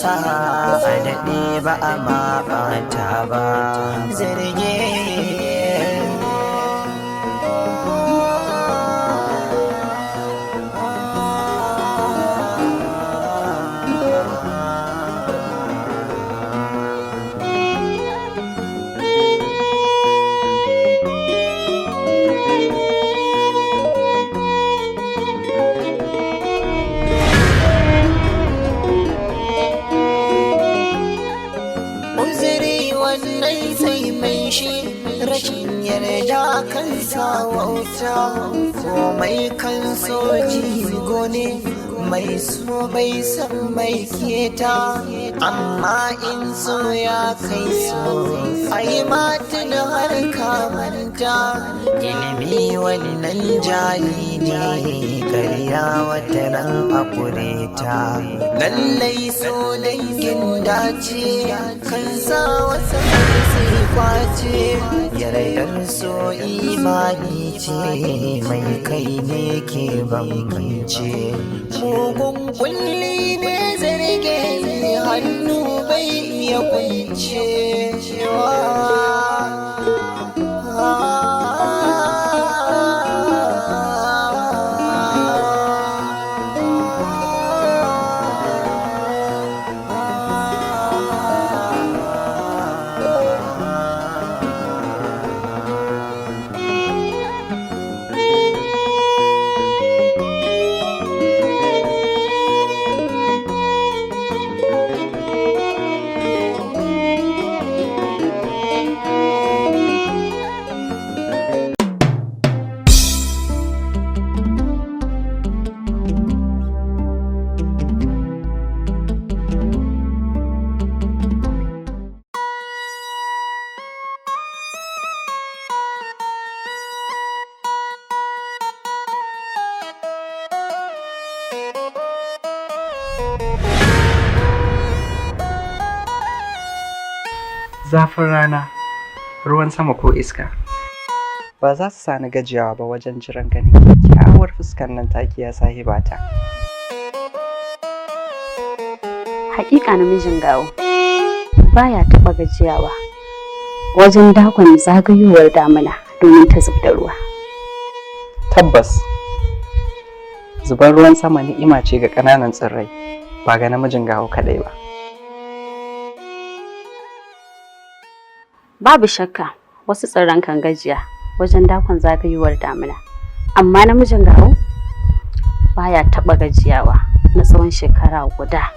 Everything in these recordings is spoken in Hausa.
sa a daɗe ba a ma ɓata ba zarge. Rashin yarda kan sa wauta komai kan soji gone mai so bai san mai keta amma in so ya kai so ai matin har ka manta ilimi wannan jali ne karya wata ran akure ta lallai so dangin dace kan sa wata sai kwace yardar so imani ce mai kai ne ke bambance mugun kulli ne zarge hannu bai iya kuncewa. Zafin rana, ruwan sama ko iska ba za su sani gajiyawa ba wajen jiran ganin kyakkyawar fuskar nan takiya sahibata. Hakika namijin gawo baya taɓa gajiyawa wajen dakon zagayowar damina domin ta zub da ruwa. Tabbas zubar ruwan sama ni'ima ce ga ƙananan tsirrai ba ga namijin gawo kaɗai ba. Babu shakka wasu tsirran kan gajiya wajen dakon zagayowar damina, amma namijin gawo baya taɓa gajiyawa na tsawon shekara guda.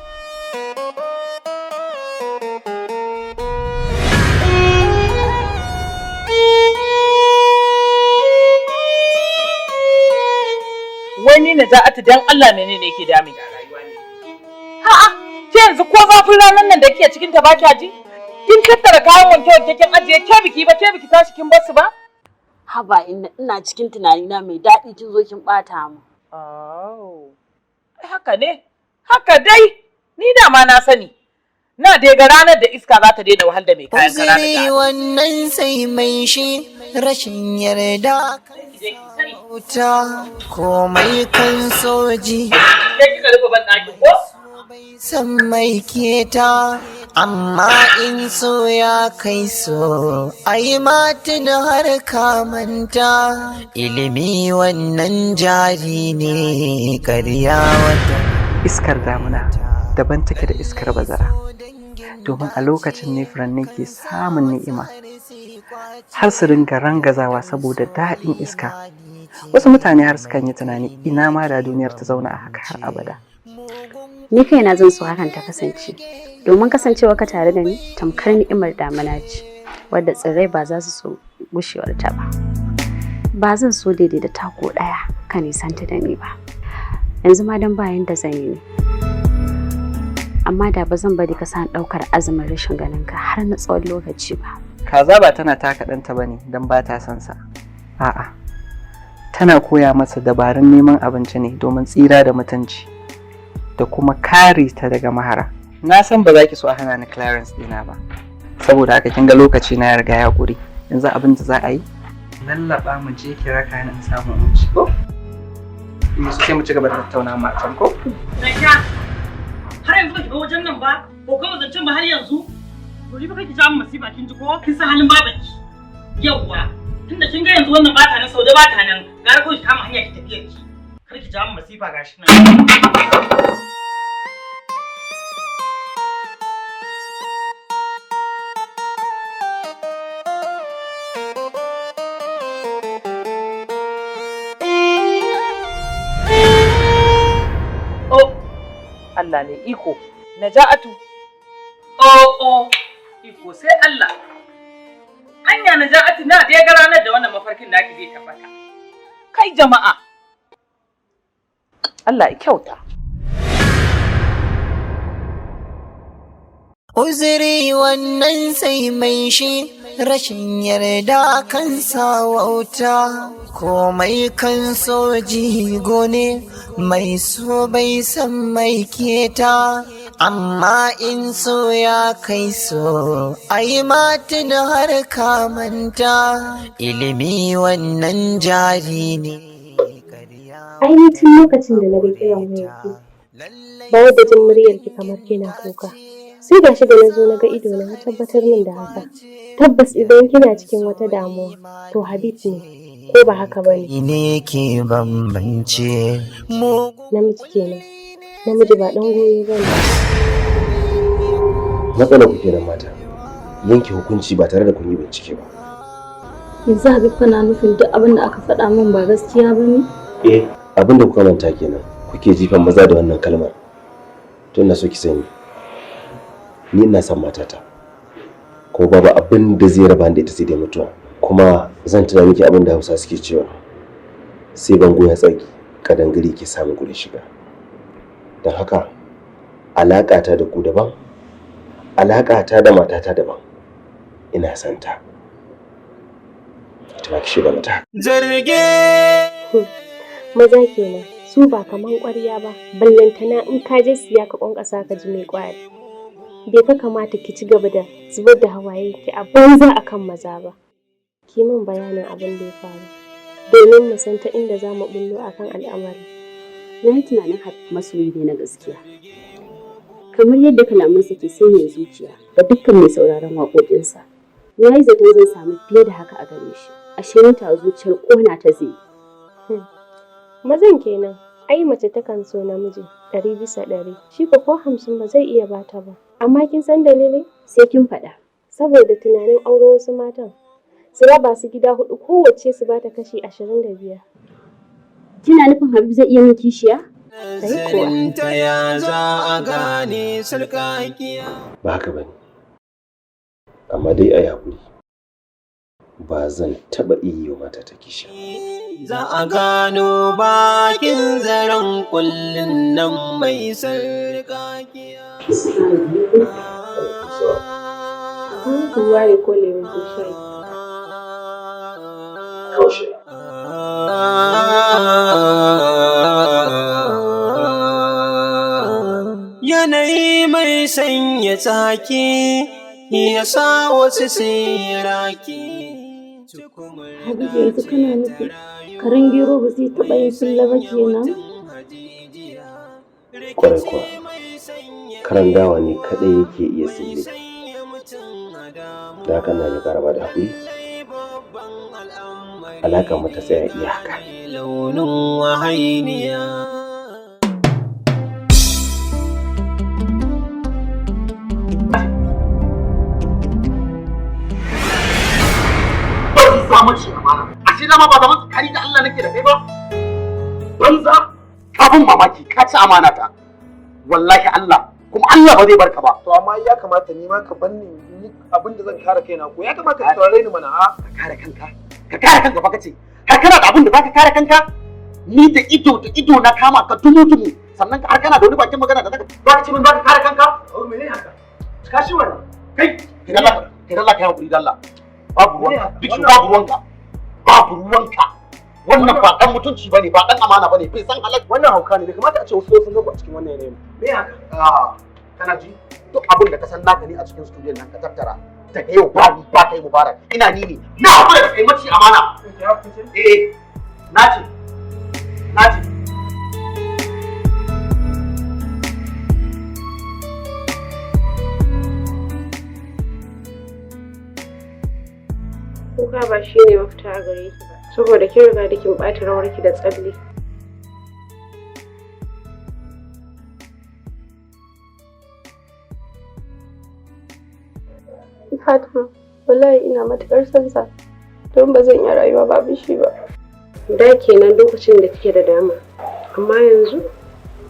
Wani na za'atu dan Allah menene yake dami da rayuwa ne? Ha'a, ke yanzu ko zafin ranar nan da kike cikin ta ba kya ji? Kin tattara kayan wanke-wanke kin ajiye ke biki tashi kin basu ba? Haba ina cikin tunani na mai daɗi kin zo kin ɓata mu. Oh. Haka ne. Haka dai. Ni da ma na sani. Na dai ga ranar da iska za ta daina wahal da mai kayan kara da gari. Wannan sai mai shi rashin yarda wuta komai kan soji. Ke kika rufe ban ɗakin ko? San mai keta amma in so ya kai so ai matin har ka manta ilimi wannan jari ne karya wata. Iskar damuna daban take da iskar bazara domin a lokacin ne furanni ke samun ni'ima har su ringa rangazawa saboda daɗin iska. Wasu mutane har sukan yi tunani ina ma da duniyar ta zauna a haka har abada. Ni kaina zan so hakan ta kasance, domin kasancewa ka tare da ni tamkar ni'imar damina ce, wadda tsirrai ba za su so gushewar ta ba. Ba zan so daidai da tako ɗaya ka nisanta da ni ba. Yanzu ma dan bayan da zan yi ne. Amma da ba zan bari ka san ɗaukar azumin rashin ganin ka har na tsawon lokaci ba. Kaza ba tana taka ɗanta ba ne don ba ta son sa. A'a, tana koya masa dabarun neman abinci ne domin tsira da mutunci. Da kuma kare ta daga mahara. Na san ba za ki so a hana ni clearance dina ba. Saboda haka kin ga lokaci na ya riga ya ƙure. Yanzu abin da za a yi, lallaba mu je ki raka ni in samu mu ci ko? Yanzu sai mu ci gaba da tattaunawa a can ko? Har yanzu ba ki ga wajen nan ba? Ko kuma zancen ba har yanzu? To ni ba kake ja min masifa kin ji ko kin san halin babanki. Yawwa, tunda kin ga yanzu wannan bata nan Saude bata nan, gara kawai ki kama hanya ki tafi ki. Kar ki ja min masifa gashi nan. Allah ne iko. Naja'atu. Iko sai Allah. Hanya Naja'atu na da ga ranar da wannan mafarkin naki zai tabbata. Kai jama'a. Allah ya kyauta. Uzuri wannan sai mai shi rashin yarda kan sa wauta, komai kan so jigo ne mai so bai san mai keta, amma in so ya kai so ai matin har ka manta, ilimi wannan jari ne. Ainihin lokacin da na ga kiran wayarki, bayar da jin muryarki kamar kina kuka. Sai ga shi da na zo na ga ido na tabbatar min da haka. Tabbas idan kina cikin wata damuwa, to Habib ne, ko ba haka ba ne? Ne ke bambance mu. Namiji kenan, namiji ba ɗan goyo ba ne. Matsalar ku kenan mata, yanke hukunci ba tare da kun yi bincike ba. Yanzu Habib kana nufin duk abin da aka faɗa min ba gaskiya ba ne? Abin da kuka manta kenan, kuke jifan maza da wannan kalmar. Tun na so ki sani, ni ina son matata, kuma babu abin da zai raba da ita sai dai mutuwa. Kuma zan tuna miki abin da Hausa suke cewa, sai bango ya tsaki kadangare ke samun gurin shiga. Don haka alaƙata da ku daban, alaƙata da matata daban. Ina son ta. Ita ma ki shiga mata. Zarge. Maza kenan, su ba kaman ƙwarya ba, ballantana in ka je siya ka ƙwanƙwasa ka ji mai ƙwari. Bai ka kamata ki ci gaba da zubar da hawaye ki a banza akan maza ba. Ki min bayanin abin da ya faru domin mu san ta inda za mu bullo akan al'amari. Na yi tunanin masoyi ne na gaskiya. Kamar yadda kalamansa ke sanya zuciya ga dukkan mai sauraron waƙoƙinsa. Na yi zaton zan samu fiye da haka a gare shi. Ashe ni ta zuciyar ƙona ta zai. Mazan kenan, ai mace takan so namiji 100%. Shi ko 50 ba zai iya bata ba. Amma kin san dalili? Sai kin faɗa. Saboda tunanin auro wasu matan, su raba su gida 4 kowace su bata kashi 25. Kina nufin Habib zai iya min kishiya? Sai kuwa. Ta ya za a gane sarkakiya. Ba haka bane. Amma dai ai hakuri. Ba zan taɓa iya wa matata kishiya. Za a gano bakin zaren kullun nan mai sarkakiya. Ruwa ne ko lemun ko shayi? Kaushe. Yanayi mai sanya tsaki ya sa wasu siraki. Habibu yanzu kana nufi karen gero ba zai taɓa yin sulla ba kenan? Kwarai kuwa, karan dawa ne kaɗai yake iya sille. Da haka na mai karaba da haƙuri, alaƙa mata tsaya iyaka. Launin wahainiya. Mace amana. Ashe dama ba zaman tsakani da Allah nake da kai ba. Banza abun mamaki ka ci amana ta. Wallahi Allah kuma Allah ba zai barka ba. To amma ya kamata ni ma ka banni ni abin da zan kare kaina ko ya kamata ka saurare ni mana a Ka kare kanka. Ka kare kanka fa kace. Har kana da abin da zaka kare kanka? Ni da ido na kama ka dumu sannan har kana da wani bakin magana da zaka ce min zaka kare kanka? oh menene haka ka shi wannan Kai Allah kai hakuri da Allah. Babu ruwanka, biki babu ruwanka, babu ruwanka. Wannan ba dan mutunci bane, ba dan amana bane, bai san halal. wannan hauka ne bai kamata a ce wasu sun gabu a cikin wannan yanayin me haka Kana ji duk abin da ka san naka ne a cikin studio nan ka tattara. Daga yau ba ni ba kai mubarak. Ina ni ne. Na hakura da kai mace amana. Nace. Kuka ba shi ne mafita a gare ki ba, saboda kin riga da kin ɓata rawarki da tsalle. Fatima, wallahi ina matuƙar son sa, don ba zan iya rayuwa babu shi ba. Da kenan lokacin da kike da dama, amma yanzu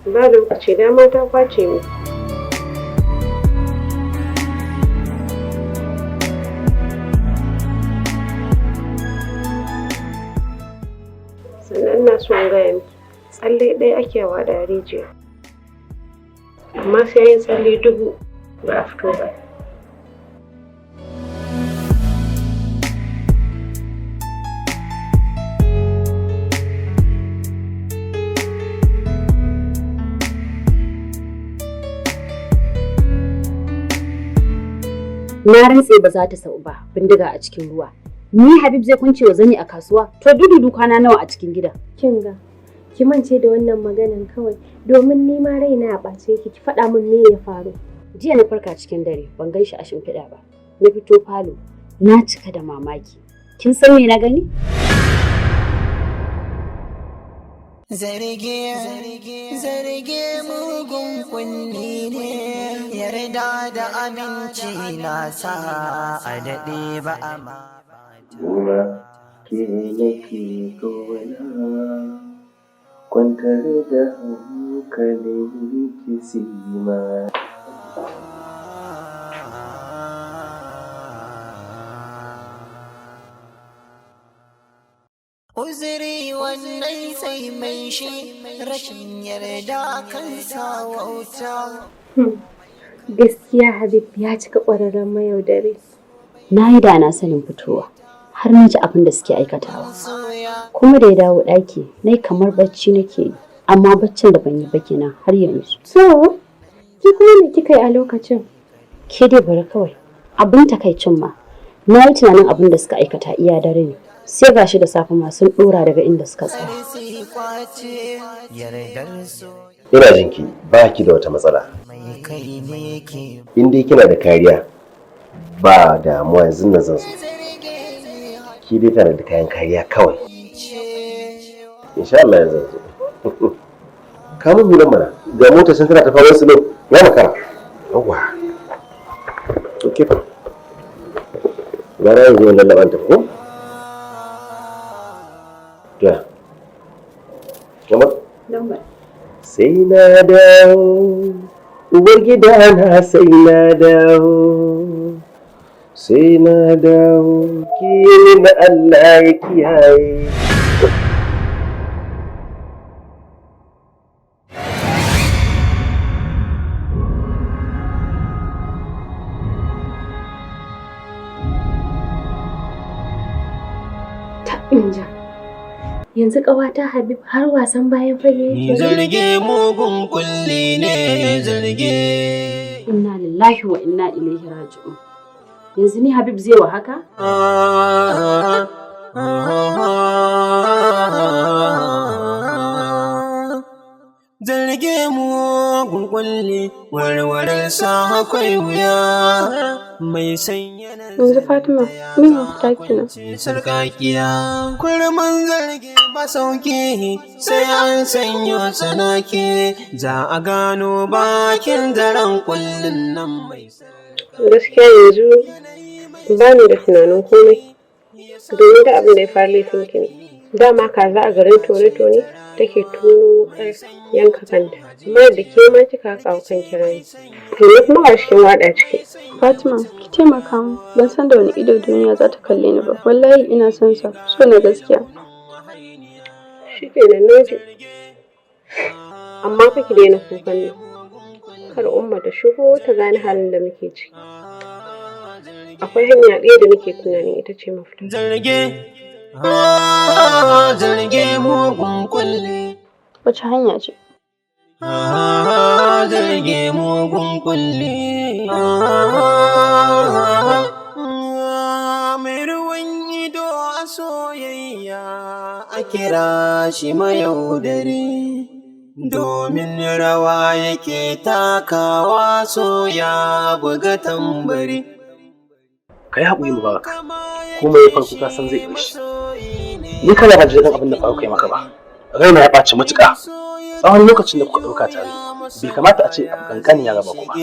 ba lokaci, dama ta kwace mu. Sannan ina so in gaya miki, tsalle ɗaya ake wa da rijiya, amma sai yin tsalle 1000 ba a fito ba. Na rantse ba za ta sau ba, bindiga a cikin ruwa. Ni Habib zai kunce wa zani a kasuwa, to dudu kwana nawa a cikin gida. Kin ga, ki mance da wannan maganan kawai, domin ni ma raina a ɓace yake, ki faɗa min me ya faru. Jiya na farka cikin dare, ban gan shi a shimfiɗa ba. Na fito falo, na cika da mamaki. Kin san me na gani? Zarge mugun kunni ne, yarda da aminci na sa a daɗe ba a ma. Kuma ke nake kauna, kwantar da hankalin ki sima. Uzuri wannan sai mai shi, rashin yarda kan sa wauta. Gaskiya Habib ya cika ƙwararren mayaudari. Na yi da na sanin fitowa, har na ji abin da suke aikatawa. Kuma da ya dawo ɗaki, na yi kamar bacci nake yi, amma baccin da ban yi ba kenan har yanzu. So, ki kuma me kika yi a lokacin? Ke dai bari kawai, abin takaicin ma, na yi tunanin abin da suka aikata iya dare ne. Sai gashi da safe ma sun ɗora daga inda suka tsaya. Ina jinki ba ki da wata matsala. In dai kina da kariya ba damuwa, yanzu nan zan so. Ki dai tana da kayan kariya kawai. Insha Allah yanzu zo. Kamun hulan mana, ga motar sun tana ta fawon su ya makara. Yawwa. Ok fa. Gara yanzu wannan laban ta ko? Ya. Kamar? Sai na dawo, uwar gida na sai na dawo, sai na dawo, ki na Allah ya kiyaye. Ta inja. Yanzu ƙawata Habib har wasan bayan fage yake. Zarge mugun kulli ne, zarge. Inna lillahi wa inna ilaihi raji'un. Yanzu ni Habib zai wa haka? Zarge mugun kulli, warware sa akwai wuya. Mai sanya Yanzu Fatima, me mafita kenan? sarkakiya, kurman zarge ba sauki, sai an sanyo tsanaki, za a gano bakin zaren kullun nan mai. Gaskiya yanzu ba ni da tunanin komai, domin da abin da ya faru laifin ki ne. Dama kaza a garin tone-tone take tono wukar yanka kanta, amma da ke ma kika kawo kan kirani. Yanzu kuma ga cikin wada ciki. Fatima, ki taimaka mu. Ban san da wani ido duniya za ta kalle ni ba. Wallahi ina son sa, so na gaskiya. Shi kenan naji. Amma fa ki daina kukan nan. Kar Umma ta shigo ta gane halin da muke ciki. Akwai hanya ɗaya da nake tunanin ita ce mafita. Zarge mugun kulli. Wace hanya ce? Zarge mugun kulli. Mai ruwan ido a soyayya a kira shi mayaudari, domin rawa yake takawa so ya buga tambari. Kai haƙuri mu baka. kuma ya farko ka san zai ƙarshe. Ni kana ba jin abin da faru kai maka ba. Raina ya ɓaci matuƙa. Tsawon lokacin da kuka ɗauka tare bai kamata a ce abu kankani ya raba ku ba.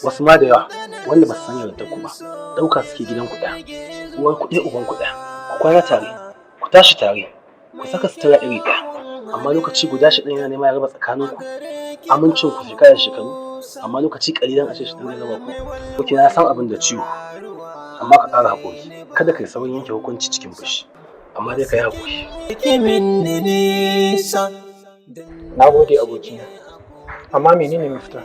Wasu ma da yawa wanda ba su san yarintar ku ba ɗauka suke gidan ku ɗaya, uwar ku ɗaya uban ku ɗaya, ku kwana tare, ku tashi tare, ku saka sutura iri ɗaya, amma lokaci guda shi ɗaya yana nema ya raba tsakanin ku. Amincin ku shekara shekaru, amma lokaci ƙalilan a ce shi ɗaya raba ku. Kuke na san abin da ciwo, amma ka ƙara haƙuri, kada ka yi saurin yanke hukunci cikin fushi, amma dai ka yi haƙuri. Na gode abokina, amma menene mafita?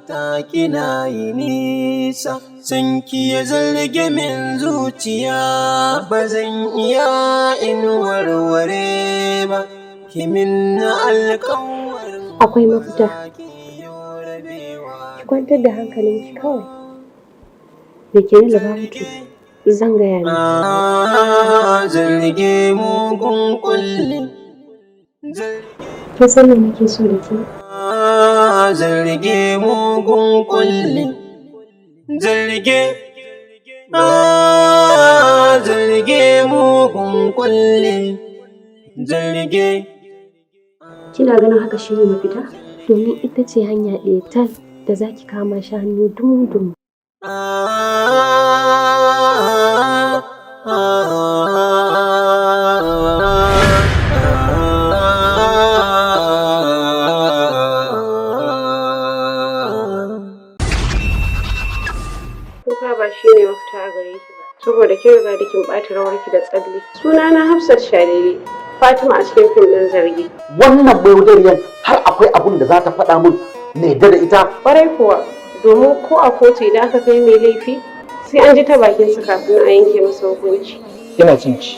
Ta kina yi nisa, sun ki zarge min zuciya, ba zan iya in warware ba, kimin na alƙawarin. Akwai mafita. Ki kwantar da hankalinki kawai. Da ke na mutu zan gaya miki. Zarge mugun kullum. Kin san me nake so da ke? Zarge mugun kullum. Zarge mugun kullum. Zarge. Kina ganin haka shine mafita? Domin ita ce hanya ɗaya tal da za ki kama shi hannu dumu-dumu. Kuka ba shi ne mafita a gare ki ba, saboda kin riga da kin ɓata rawarki da tsalle. Sunana Hafsat Shalele, Fatima a cikin fim ɗin Zargi. Wannan baiwadariyar har akwai abun da za ta faɗa min na yadda da ita. Ƙwarai kuwa, domin ko a kotu idan aka kai mai laifi sai an ji ta bakinsa kafin a yanke masa hukunci. Ina jin ki.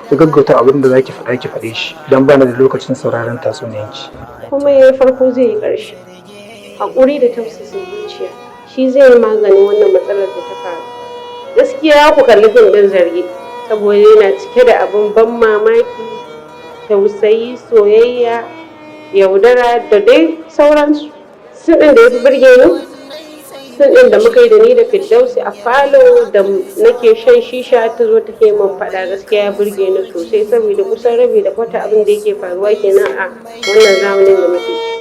Ki gaggauta abin da zaki faɗa ki faɗe shi don bana da lokacin sauraron tatsuniyanki. Kuma yayi farko zai yi ƙarshe. Haƙuri da tausasa zuciya shi zai yi maganin wannan matsalar da ta faru. Gaskiya ku kalli fim ɗin Zargi saboda yana cike da abin ban mamaki, tausayi, soyayya, yaudara da dai sauransu. Sun ɗin da ya fi birge ni, sun ɗin da muka yi da ni da Firdausi a falo da nake shan shisha ta zo take min faɗa, gaskiya ya birge ni sosai saboda kusan rabi da kwata abin da yake faruwa kenan a wannan zamanin da muke ciki.